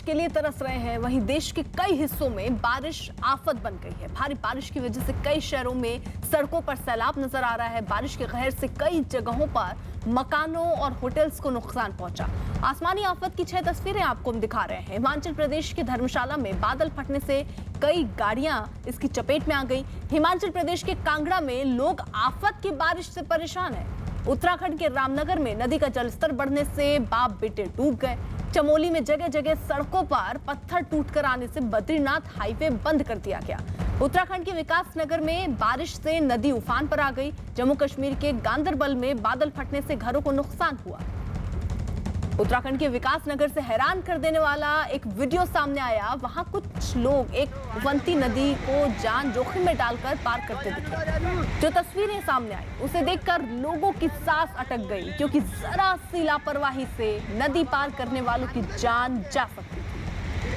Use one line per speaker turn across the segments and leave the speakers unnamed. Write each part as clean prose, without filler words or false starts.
के लिए तरस रहे हैं, वहीं देश के कई हिस्सों में बारिश आफत बन गई है। भारी बारिश की वजह से कई शहरों में सड़कों पर सैलाब नजर आ रहा है। बारिश के कहर से कई जगहों पर मकानों और होटल्स को नुकसान पहुंचा। आसमानी आफत की 6 तस्वीरें आपको हम दिखा रहे हैं। हिमाचल प्रदेश के धर्मशाला में बादल फटने से कई गाड़ियां इसकी चपेट में आ गई। हिमाचल प्रदेश के कांगड़ा में लोग आफत की बारिश से परेशान है। उत्तराखंड के रामनगर में नदी का जलस्तर बढ़ने से बाप बेटे डूब गए। चमोली में जगह जगह सड़कों पर पत्थर टूटकर आने से बद्रीनाथ हाईवे बंद कर दिया गया। उत्तराखंड के विकासनगर में बारिश से नदी उफान पर आ गई। जम्मू कश्मीर के गांदरबल में बादल फटने से घरों को नुकसान हुआ। उत्तराखंड के विकासनगर से हैरान कर देने वाला एक वीडियो सामने आया। वहां कुछ लोग एक उफनती नदी को जान जोखिम में डालकर पार करते दिखे। जो तस्वीरें सामने आई उसे देखकर लोगों की सांस अटक गई, क्योंकि जरा सी लापरवाही से नदी पार करने वालों की जान जा सकती थी।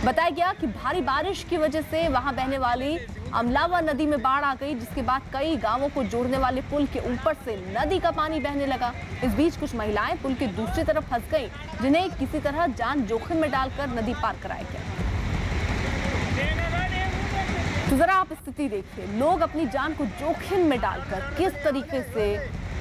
बताया गया कि भारी बारिश की वजह से वहां बहने वाली अमलावा नदी में बाढ़ आ गई, जिसके बाद कई गांवों को जोड़ने वाले पुल के ऊपर से नदी का पानी बहने लगा। इस बीच कुछ महिलाएं पुल के दूसरी तरफ फंस गईं, जिन्हें किसी तरह जान जोखिम में डालकर नदी पार कराया गया। तो जरा आप स्थिति देखिए, लोग अपनी जान को जोखिम में डालकर किस तरीके से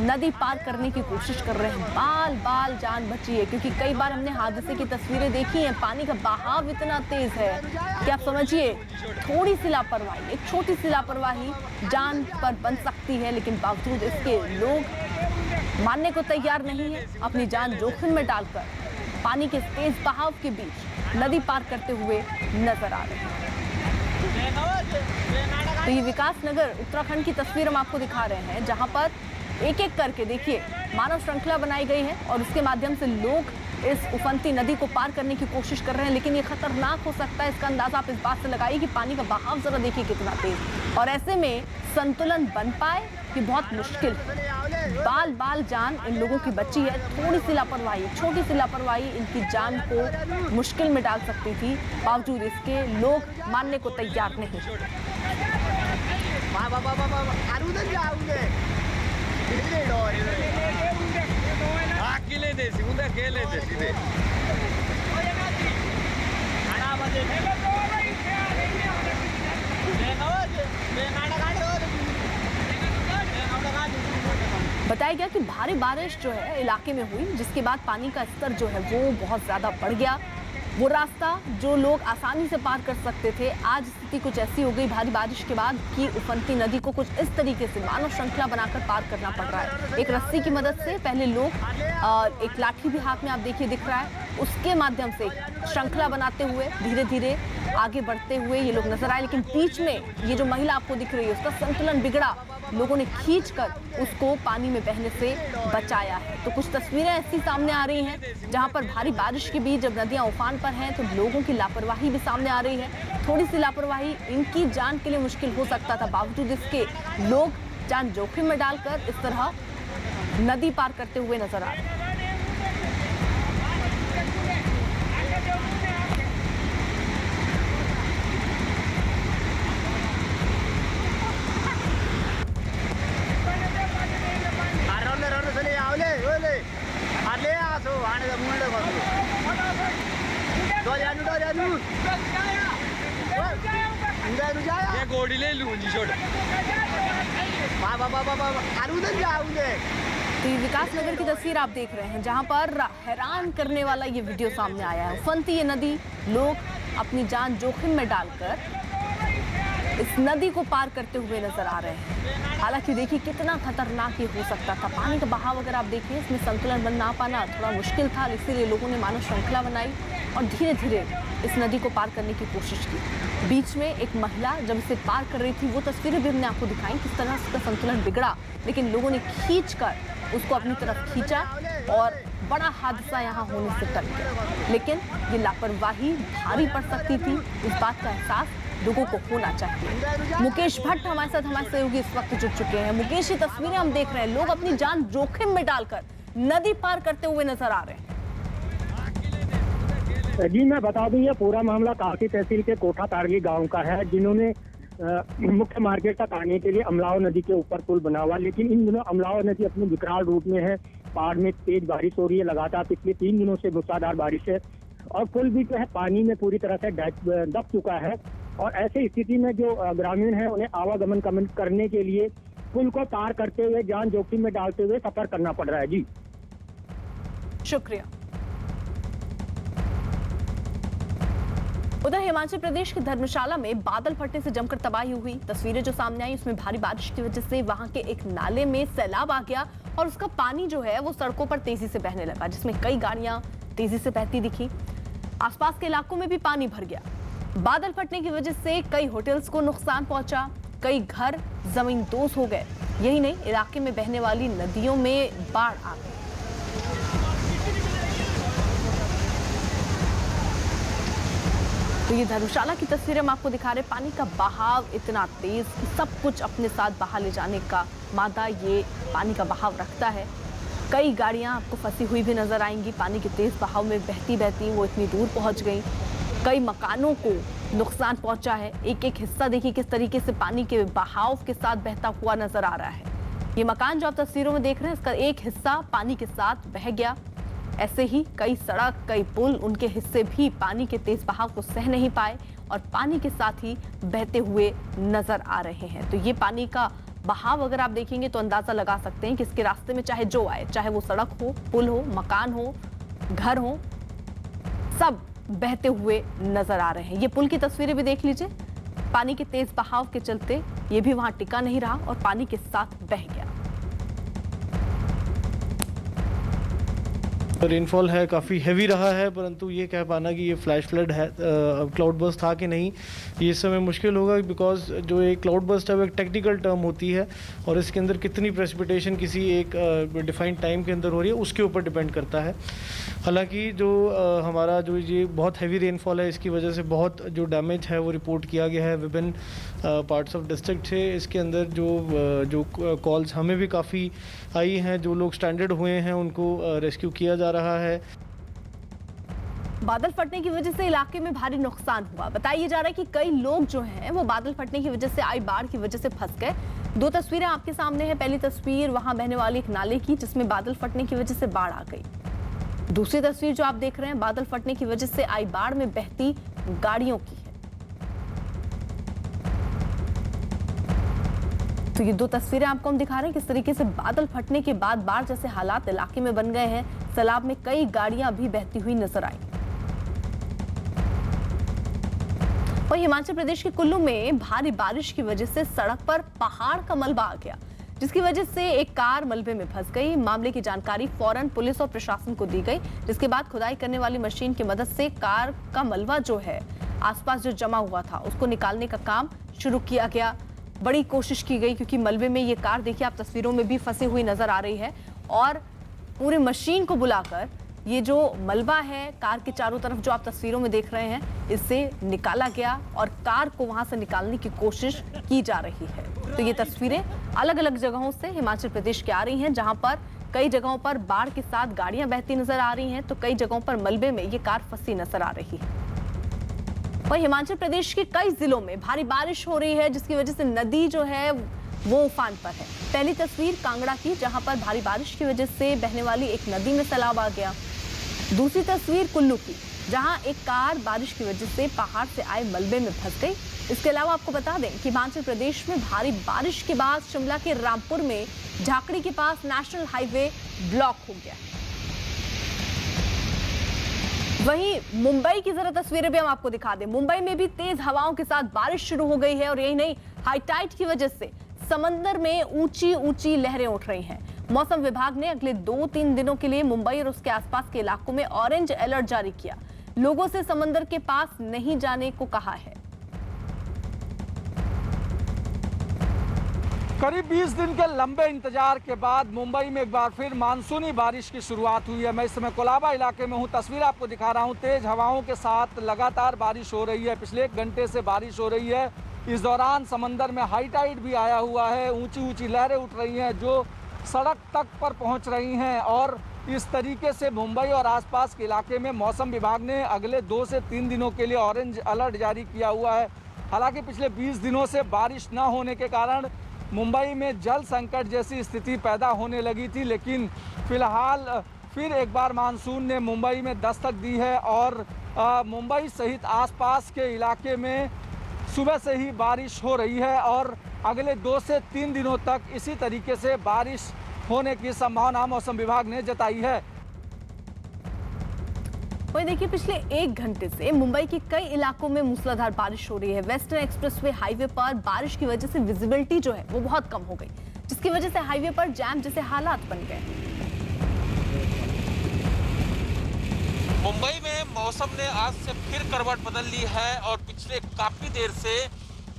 नदी पार करने की कोशिश कर रहे हैं। बाल बाल जान बची है, क्योंकि कई बार हमने हादसे की तस्वीरें देखी हैं। पानी का बहाव इतना तेज है कि आप समझिए थोड़ी सी लापरवाही, एक छोटी सी लापरवाही जान पर बन सकती है। लेकिन बावजूद इसके लोग मानने को तैयार नहीं है। अपनी जान जोखिम में डालकर पानी के तेज बहाव के बीच नदी पार करते हुए नजर आ रहे हैं। तो ये विकासनगर उत्तराखंड की तस्वीर हम आपको दिखा रहे हैं, जहां पर एक एक करके देखिए मानव श्रृंखला बनाई गई है और उसके माध्यम से लोग इस उफनती नदी को पार करने की कोशिश कर रहे हैं। लेकिन ये खतरनाक हो सकता है, इसका अंदाजा आप इस बात से लगाइए कि पानी का बहाव जरा देखिए कितना तेज, और ऐसे में संतुलन बन पाए कि बहुत मुश्किल है। बाल बाल जान इन लोगों की बची है। थोड़ी सी लापरवाही, छोटी सी लापरवाही इनकी जान को मुश्किल में डाल सकती थी। बावजूद इसके लोग मानने को तैयार नहीं। बताया गया कि भारी बारिश जो है इलाके में हुई, जिसके बाद पानी का स्तर जो है वो बहुत ज्यादा बढ़ गया। वो रास्ता जो लोग आसानी से पार कर सकते थे, आज स्थिति कुछ ऐसी हो गई भारी बारिश के बाद कि उफनती नदी को कुछ इस तरीके से मानव श्रृंखला बनाकर पार करना पड़ रहा है। एक रस्सी की मदद से पहले लोग एक लाठी भी हाथ में आप देखिए दिख रहा है, उसके माध्यम से श्रृंखला बनाते हुए धीरे धीरे आगे बढ़ते हुए ये लोग नजर आए। लेकिन बीच में ये जो महिला आपको दिख रही है, उसका संतुलन बिगड़ा। लोगों ने खींचकर उसको पानी में बहने से बचाया है। तो कुछ तस्वीरें ऐसी सामने आ रही हैं जहां पर भारी बारिश के बीच जब नदियां उफान पर हैं तो लोगों की लापरवाही भी सामने आ रही है। थोड़ी सी लापरवाही इनकी जान के लिए मुश्किल हो सकता था, बावजूद इसके लोग जान जोखिम में डालकर इस तरह नदी पार करते हुए नजर आ रहे हैं।
गोड़ी ले लूं जी छोड़।
तो ये विकासनगर की तस्वीर आप देख रहे हैं, जहां पर हैरान करने वाला ये वीडियो सामने आया है। उफनती ये नदी, लोग अपनी जान जोखिम में डालकर इस नदी को पार करते हुए नजर आ रहे हैं। हालांकि देखिए कितना खतरनाक ये हो सकता था। पानी का बहाव अगर आप देखिए, इसमें संतुलन बन ना पाना थोड़ा मुश्किल था, इसीलिए लोगों ने मानव श्रृंखला बनाई और धीरे धीरे इस नदी को पार करने की कोशिश की। बीच में एक महिला जब इसे पार कर रही थी, वो तस्वीरें भी हमने आपको दिखाई, किस तरह उसका संतुलन बिगड़ा। लेकिन लोगों ने खींचकर उसको अपनी तरफ खींचा और बड़ा हादसा यहाँ होने से टल गया। लेकिन ये लापरवाही भारी पड़ सकती थी, इस बात का एहसास लोगों को होना चाहिए। मुकेश भट्ट हमारे साथ, हमारे सहयोगी इस वक्त जुड़ चुके हैं। मुकेश, ये तस्वीरें हम देख रहे हैं, लोग अपनी जान जोखिम में डालकर नदी पार करते हुए नजर आ रहे हैं।
जी मैं बता दूं, ये पूरा मामला काफी तहसील के कोठा तारगी गांव का है, जिन्होंने मुख्य मार्केट तक आने के लिए अमलाव नदी के ऊपर पुल बना हुआ। लेकिन इन दिनों अमलाव नदी अपने विकराल रूप में है। पहाड़ में तेज बारिश हो रही है लगातार, पिछले 3 दिनों से मूसलाधार बारिश है और पुल भी जो है पानी में पूरी तरह से दब चुका है। और ऐसी स्थिति में जो ग्रामीण है उन्हें आवागमन करने के लिए पुल को पार करते हुए जान जोखिम में डालते हुए सफर करना पड़ रहा है। जी
शुक्रिया। उधर हिमाचल प्रदेश के धर्मशाला में बादल फटने से जमकर तबाही हुई। तस्वीरें जो सामने आई उसमें भारी बारिश की वजह से वहां के एक नाले में सैलाब आ गया और उसका पानी जो है वो सड़कों पर तेजी से बहने लगा, जिसमें कई गाड़ियां तेजी से बहती दिखी। आसपास के इलाकों में भी पानी भर गया। बादल फटने की वजह से कई होटल्स को नुकसान पहुंचा, कई घर जमींदोज हो गए। यही नहीं, इलाके में बहने वाली नदियों में बाढ़ आ गई। तो ये धर्मशाला की तस्वीरें हम आपको दिखा रहे। पानी का बहाव इतना तेज कि सब कुछ अपने साथ बहा ले जाने का मादा ये पानी का बहाव रखता है। कई गाड़ियां आपको फंसी हुई भी नजर आएंगी। पानी के तेज बहाव में बहती बहती वो इतनी दूर पहुंच गई। कई मकानों को नुकसान पहुंचा है। एक एक हिस्सा देखिए किस तरीके से पानी के बहाव के साथ बहता हुआ नजर आ रहा है। ये मकान जो आप तस्वीरों में देख रहे हैं, इसका एक हिस्सा पानी के साथ बह गया। ऐसे ही कई सड़क, कई पुल, उनके हिस्से भी पानी के तेज बहाव को सह नहीं पाए और पानी के साथ ही बहते हुए नजर आ रहे हैं। तो ये पानी का बहाव अगर आप देखेंगे तो अंदाजा लगा सकते हैं कि इसके रास्ते में चाहे जो आए, चाहे वो सड़क हो, पुल हो, मकान हो, घर हो, सब बहते हुए नजर आ रहे हैं। ये पुल की तस्वीरें भी देख लीजिए। पानी के तेज बहाव के चलते ये भी वहां टिका नहीं रहा और पानी के साथ बह गया।
रेनफॉल है काफ़ी हैवी रहा है, परंतु ये कह पाना कि ये फ्लैश फ्लड है, क्लाउड बर्स्ट था कि नहीं, ये इस समय मुश्किल होगा। बिकॉज जो एक क्लाउड बर्स्ट है वो एक टेक्निकल टर्म होती है और इसके अंदर कितनी प्रेसिपिटेशन किसी एक डिफाइंड टाइम के अंदर हो रही है उसके ऊपर डिपेंड करता है। हालांकि जो हमारा जो ये बहुत हैवी रेनफॉल है, इसकी वजह से बहुत जो डैमेज है वो रिपोर्ट किया गया है विभिन्न पार्ट्स ऑफ डिस्ट्रिक्ट से। इसके अंदर जो कॉल्स हमें भी काफ़ी आई हैं, जो लोग स्ट्रैंडेड हुए हैं उनको रेस्क्यू किया जा रहा है।
बादल फटने की वजह से इलाके में भारी नुकसान हुआ। बताया जा रहा है कि कई लोग जो हैं वो बादल फटने की वजह से आई बाढ़ की वजह से फंस गए। दो तस्वीरें आपके सामने हैं। पहली तस्वीर वहां बहने वाली एक नाले की जिसमें बादल फटने की वजह से बाढ़ आ गई। दूसरी तस्वीर जो आप देख रहे हैं बादल फटने की वजह से आई बाढ़ में बहती गाड़ियों की है। तो ये दो तस्वीरें आपको हम दिखा रहे हैं किस तरीके से बादल फटने के बाद बाढ़ जैसे हालात इलाके में बन गए हैं। सैलाब में कई गाड़ियां भी बहती हुई नजर आई। और हिमाचल प्रदेश के कुल्लू में भारी बारिश की वजह से सड़क पर पहाड़ का मलबा आ गया, जिसकी वजह से एक कार मलबे में फंस गई। मामले की जानकारी फौरन पुलिस और प्रशासन को दी गई, जिसके बाद खुदाई करने वाली मशीन की मदद से कार का मलबा जो है आसपास जो जमा हुआ था उसको निकालने का काम शुरू किया गया। बड़ी कोशिश की गई क्योंकि मलबे में ये कार देखिए आप तस्वीरों में भी फंसी हुई नजर आ रही है और पूरे मशीन को बुलाकर ये जो मलबा है कार के चारों तरफ जो आप तस्वीरों में देख रहे हैं इससे निकाला गया और कार को वहां से निकालने की कोशिश की जा रही है। तो ये तस्वीरें अलग अलग जगहों से हिमाचल प्रदेश की आ रही हैं, जहां पर कई जगहों पर बाढ़ के साथ गाड़ियां बहती नजर आ रही हैं तो कई जगहों पर मलबे में ये कार फंसी नजर आ रही है। वहीं हिमाचल प्रदेश के कई जिलों में भारी बारिश हो रही है, जिसकी वजह से नदी जो है वो उफान पर है। पहली तस्वीर कांगड़ा की, जहां पर भारी बारिश की वजह से बहने वाली एक नदी में सैलाब आ गया। दूसरी तस्वीर कुल्लू की, जहां एक कार बारिश की वजह से पहाड़ से आए मलबे में फंस गई। इसके अलावा आपको बता दें कि हिमाचल प्रदेश में भारी बारिश के बाद शिमला के रामपुर में झाकड़ी के पास नेशनल हाईवे ब्लॉक हो गया। वहीं मुंबई की जरा तस्वीरें भी हम आपको दिखा दें। मुंबई में भी तेज हवाओं के साथ बारिश शुरू हो गई है और यही नहीं, हाई टाइड की वजह से समंदर में ऊंची ऊंची लहरें उठ रही हैं। मौसम विभाग ने अगले 2-3 दिनों के लिए मुंबई और उसके आसपास के इलाकों में ऑरेंज अलर्ट जारी किया। लोगों से समंदर के पास नहीं जाने को कहा है।
करीब 20 दिन के लंबे इंतजार के बाद मुंबई में एक बार फिर मानसूनी बारिश की शुरुआत हुई है। मैं इस समय कोलाबा इलाके में हूं, तस्वीर आपको दिखा रहा हूं। तेज हवाओं के साथ लगातार बारिश हो रही है, पिछले 1 घंटे से बारिश हो रही है। इस दौरान समंदर में हाई टाइड भी आया हुआ है, ऊंची ऊंची लहरें उठ रही हैं जो सड़क तक पर पहुंच रही हैं। और इस तरीके से मुंबई और आसपास के इलाके में मौसम विभाग ने अगले 2 से 3 दिनों के लिए ऑरेंज अलर्ट जारी किया हुआ है। हालांकि पिछले 20 दिनों से बारिश न होने के कारण मुंबई में जल संकट जैसी स्थिति पैदा होने लगी थी, लेकिन फिलहाल फिर एक बार मानसून ने मुंबई में दस्तक दी है और मुंबई सहित आसपास के इलाके में सुबह से ही बारिश हो रही है और अगले 2 से 3 दिनों तक इसी तरीके से बारिश होने की संभावना मौसम विभाग ने जताई है।
वही देखिए, पिछले 1 घंटे से मुंबई के कई इलाकों में मूसलाधार बारिश हो रही है। वेस्टर्न एक्सप्रेसवे हाईवे पर बारिश की वजह से विजिबिलिटी जो है वो बहुत कम हो गई, जिसकी वजह से हाईवे पर जैम जैसे हालात बन गए।
मुंबई में मौसम ने आज से फिर करवट बदल ली है और पिछले काफी देर से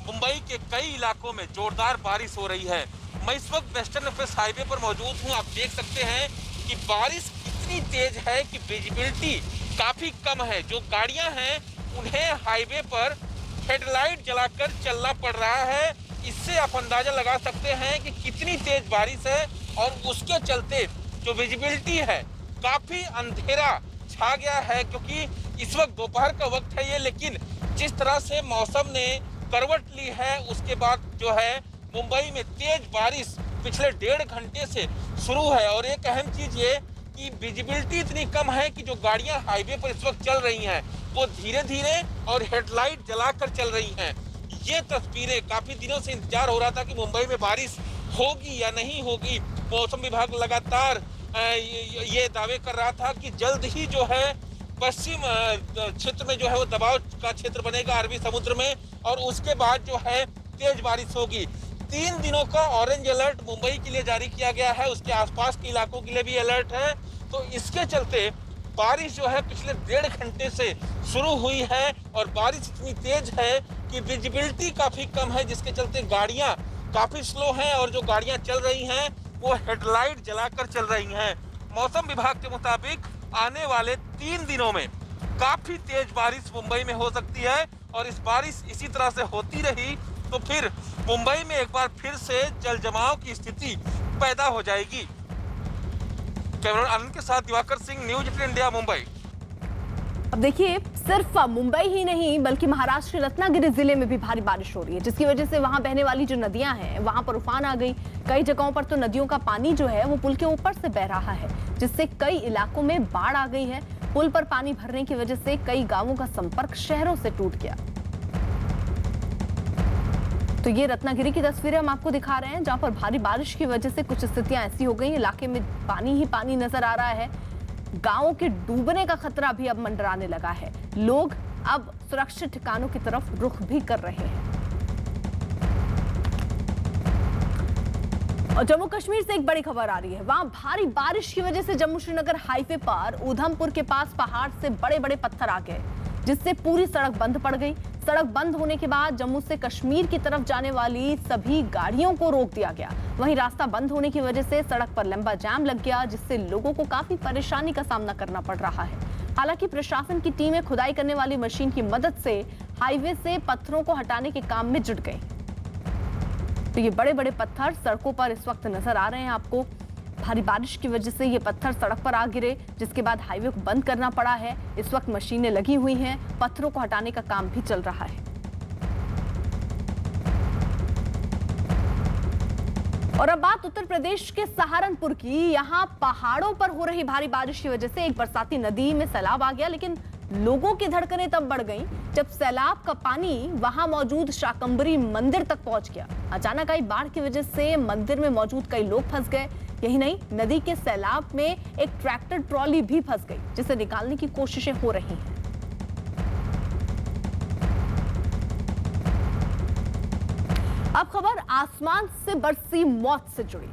मुंबई के कई इलाकों में जोरदार बारिश हो रही है। मैं इस वक्त वेस्टर्न एक्सप्रेस हाईवे पर मौजूद हूं। आप देख सकते हैं कि बारिश इतनी तेज है कि विजिबिलिटी काफी कम है। जो गाड़ियां हैं उन्हें हाईवे पर हेडलाइट जलाकर चलना पड़ रहा है। इससे आप अंदाजा लगा सकते हैं कि कितनी तेज बारिश है और उसके चलते जो विजिबिलिटी है काफी अंधेरा छा गया है, क्योंकि इस वक्त दोपहर का वक्त है ये, लेकिन जिस तरह से मौसम ने करवट ली है उसके बाद जो है मुंबई में तेज बारिश पिछले 1.5 घंटे से शुरू है। और एक अहम चीज ये कि विजिबिलिटी इतनी कम है कि जो गाड़ियां हाईवे पर इस वक्त चल रही हैं वो धीरे धीरे और हेडलाइट जलाकर चल रही हैं। ये तस्वीरें काफी दिनों से इंतजार हो रहा था कि मुंबई में बारिश होगी या नहीं होगी। मौसम विभाग लगातार ये दावे कर रहा था कि जल्द ही जो है पश्चिम क्षेत्र में जो है वो दबाव का क्षेत्र बनेगा अरबी समुद्र में और उसके बाद जो है तेज बारिश होगी। 3 दिनों का ऑरेंज अलर्ट मुंबई के लिए जारी किया गया है, उसके आसपास के इलाकों के लिए भी अलर्ट है। तो इसके चलते बारिश जो है पिछले 1.5 घंटे से शुरू हुई है और बारिश इतनी तेज है कि विजिबिलिटी काफी कम है, जिसके चलते गाड़ियां काफी स्लो हैं और जो गाड़ियां चल रही हैं वो हेडलाइट जलाकर चल रही हैं। मौसम विभाग के मुताबिक आने वाले 3 दिनों में काफी तेज बारिश मुंबई में हो सकती है और इस बारिश इसी तरह से होती रही तो फिर मुंबई में एक बार फिर से जल जमाव की स्थिति पैदा हो जाएगी। कैमरा आनंद के साथ दिवाकर सिंह, न्यूज़ 18 इंडिया, मुंबई।
अब देखिए, सिर्फ मुंबई ही नहीं बल्कि महाराष्ट्र के रत्नागिरी जिले में भी भारी बारिश हो रही है, जिसकी वजह से वहां बहने वाली जो नदियां हैं वहां पर उफान आ गई। कई जगहों पर तो नदियों का पानी जो है वो पुल के ऊपर से बह रहा है, जिससे कई इलाकों में बाढ़ आ गई है। पुल पर पानी भरने की वजह से कई गांवों का संपर्क शहरों से टूट गया। तो ये रत्नागिरी की तस्वीरें हम आपको दिखा रहे हैं, जहां पर भारी बारिश की वजह से कुछ स्थितियां ऐसी हो गई, इलाके में पानी ही पानी नजर आ रहा है। गांवों के डूबने का खतरा भी अब मंडराने लगा है। लोग अब सुरक्षित ठिकानों की तरफ रुख भी कर रहे हैं। और जम्मू कश्मीर से एक बड़ी खबर आ रही है। वहां भारी बारिश की वजह से जम्मू श्रीनगर हाईवे पर उधमपुर के पास पहाड़ से बड़े बड़े पत्थर आ गए, जिससे पूरी सड़क बंद पड़ गई। सड़क बंद होने के बाद जम्मू से कश्मीर की तरफ जाने वाली सभी गाड़ियों को रोक दिया गया। वहीं रास्ता बंद होने की वजह से सड़क पर लंबा जाम लग गया, जिससे लोगों को काफी परेशानी का सामना करना पड़ रहा है। हालांकि प्रशासन की टीमें खुदाई करने वाली मशीन की मदद से हाईवे से पत्थरों को हटाने के काम में जुट गई। तो ये बड़े बड़े पत्थर सड़कों पर इस वक्त नजर आ रहे हैं आपको। भारी बारिश की वजह से ये पत्थर सड़क पर आ गिरे, जिसके बाद हाईवे को बंद करना पड़ा है। इस वक्त मशीनें लगी हुई हैं, पत्थरों को हटाने का काम भी चल रहा है। और अब बात उत्तर प्रदेश के सहारनपुर की। यहाँ पहाड़ों पर हो रही भारी बारिश की वजह से एक बरसाती नदी में सैलाब आ गया, लेकिन लोगों की धड़कनें तब बढ़ गईं जब सैलाब का पानी वहां मौजूद शाकंभरी मंदिर तक पहुंच गया। अचानक आई बाढ़ की वजह से मंदिर में मौजूद कई लोग फंस गए। यही नहीं, नदी के सैलाब में एक ट्रैक्टर ट्रॉली भी फंस गई, जिसे निकालने की कोशिशें हो रही हैं। अब खबर आसमान से बरसी मौत से जुड़ी।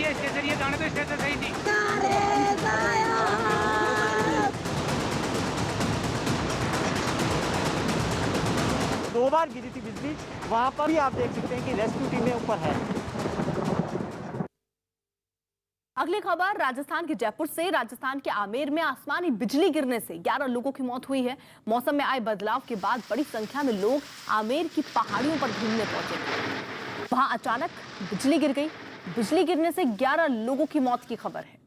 इसके जरिए जाने तो स्टेशन सही थी।
दो बार गिरी थी बिजली, वहां पर भी आप देख सकते हैं कि रेस्क्यू टीमें ऊपर है।
अगली खबर राजस्थान के जयपुर से। राजस्थान के आमेर में आसमानी बिजली गिरने से 11 लोगों की मौत हुई है। मौसम में आए बदलाव के बाद बड़ी संख्या में लोग आमेर की पहाड़ियों पर घूमने पहुंचे। वहां अचानक बिजली गिर गई। बिजली गिरने से 11 लोगों की मौत की खबर है।